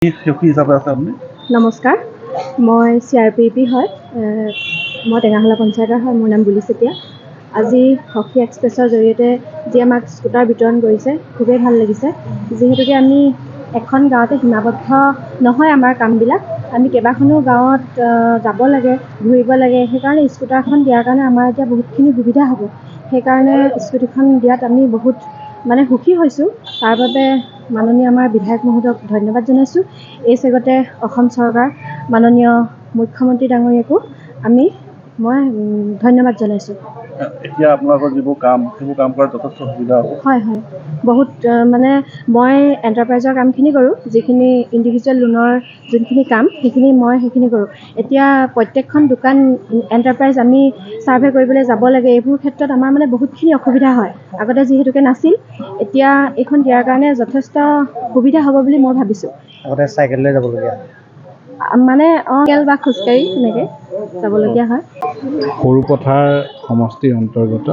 সখী হিচাপে আছে আপুনি? নমস্কাৰ, মই CRPP হয়। মই টেঙাখলা পঞ্চায়তৰ হয়। মোৰ নাম বুলি চেতিয়া। আজি সখী এক্সপ্ৰেছৰ জৰিয়তে যি আমাক স্কুটাৰ বিতৰণ কৰিছে, খুবেই ভাল লাগিছে। যিহেতুকে আমি এখন গাঁৱতে সীমাবদ্ধ নহয় আমাৰ কামবিলাক, আমি কেইবাখনো গাঁৱত যাব লাগে, ঘূৰিব লাগে। সেইকাৰণে স্কুটাৰখন দিয়াৰ কাৰণে আমাৰ এতিয়া বহুতখিনি সুবিধা হ'ব। সেইকাৰণে স্কুটিখন দিয়াত আমি বহুত সুখী হৈছোঁ। তাৰ বাবে মাননীয় আমাৰ বিধায়ক মহোদয়ক ধন্যবাদ জনাইছোঁ। এই চেগতে অসম চৰকাৰ মাননীয় মুখ্যমন্ত্ৰী ডাঙৰীয়াকো মই ধন্যবাদ জনাইছোঁ। এতিয়া আপোনালোকৰ যিবোৰ কাম, সেইবোৰ কাম কৰাত যথেষ্ট সুবিধা হ'ব। হয়, বহুত মই এণ্টাৰপ্ৰাইজৰ কামখিনি কৰোঁ। যিখিনি ইণ্ডিভিজুৱেল লোনৰ যোনখিনি কাম, সেইখিনি কৰোঁ। এতিয়া প্ৰত্যেকখন দোকান এণ্টাৰপ্ৰাইজ আমি ছাৰ্ভে কৰিবলৈ যাব লাগে। এইবোৰ ক্ষেত্ৰত আমাৰ বহুতখিনি অসুবিধা হয়। আগতে যিহেতুকে নাছিল, এতিয়া এইখন দিয়াৰ কাৰণে যথেষ্ট সুবিধা হ'ব বুলি মই ভাবিছোঁ। আগতে চাইকেল লৈ যাবলগীয়া বা খোজকাঢ়ি তেনেকৈ যাবলগীয়া হয়। সৰুপথাৰ সমষ্টিৰ অন্তৰ্গত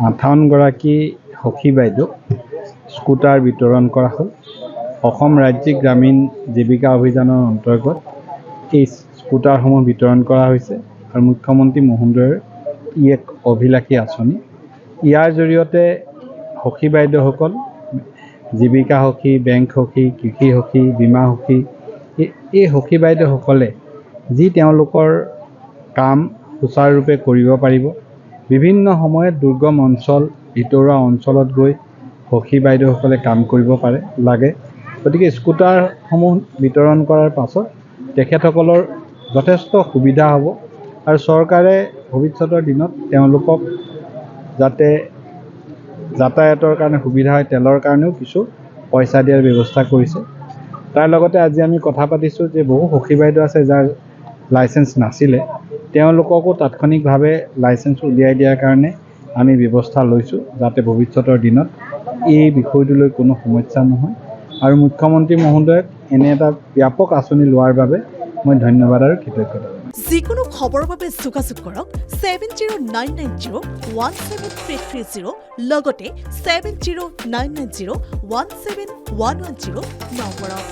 58গৰাকী সখী বাইদেউক স্কুটাৰ বিতৰণ কৰা হ'ল। অসম ৰাজ্যিক গ্ৰামীণ জীৱিকা অভিযানৰ অন্তৰ্গত এই স্কুটাৰসমূহ বিতৰণ কৰা হৈছে আৰু মুখ্যমন্ত্ৰী মহোদয়ৰ এক অভিলাষী আঁচনি। ইয়াৰ জৰিয়তে সখী বাইদেউসকল জীৱিকা সখী, বেংক সখী, কৃষি সখী, বীমা সখী, এই সখী বাইদেউসকলে যি তেওঁলোকৰ কাম সুচাৰুৰূপে কৰিব পাৰিব। বিভিন্ন সময়ত দুৰ্গম অঞ্চল, ভিতৰুৱা অঞ্চলত গৈ সখী বাইদেউসকলে কাম কৰিব লাগে। গতিকে স্কুটাৰসমূহ বিতৰণ কৰাৰ পাছত তেখেতসকলৰ যথেষ্ট সুবিধা হ'ব আৰু চৰকাৰে ভৱিষ্যতৰ দিনত তেওঁলোকক যাতে যাতায়াতৰ কাৰণে সুবিধা হয়, তেলৰ কাৰণেও কিছু পইচা দিয়াৰ ব্যৱস্থা কৰিছে। তাৰ লগতে আজি আমি কথা পাতিছোঁ যে বহু সখী বাইদেউ আছে যাৰ লাইচেঞ্চ নাছিলে, তেওঁলোককো তাৎক্ষণিকভাৱে লাইচেঞ্চ উলিয়াই দিয়াৰ কাৰণে আমি ব্যৱস্থা লৈছোঁ, যাতে ভৱিষ্যতৰ দিনত এই বিষয়টোলৈ কোনো সমস্যা নহয়। আৰু মুখ্যমন্ত্ৰী মহোদয়ক এনে এটা ব্যাপক আঁচনি লোৱাৰ বাবে মই ধন্যবাদ আৰু কৃতজ্ঞতা। যিকোনো খবৰৰ বাবে যোগাযোগ কৰক 7099017330 লগতে 7099017110 নম্বৰত।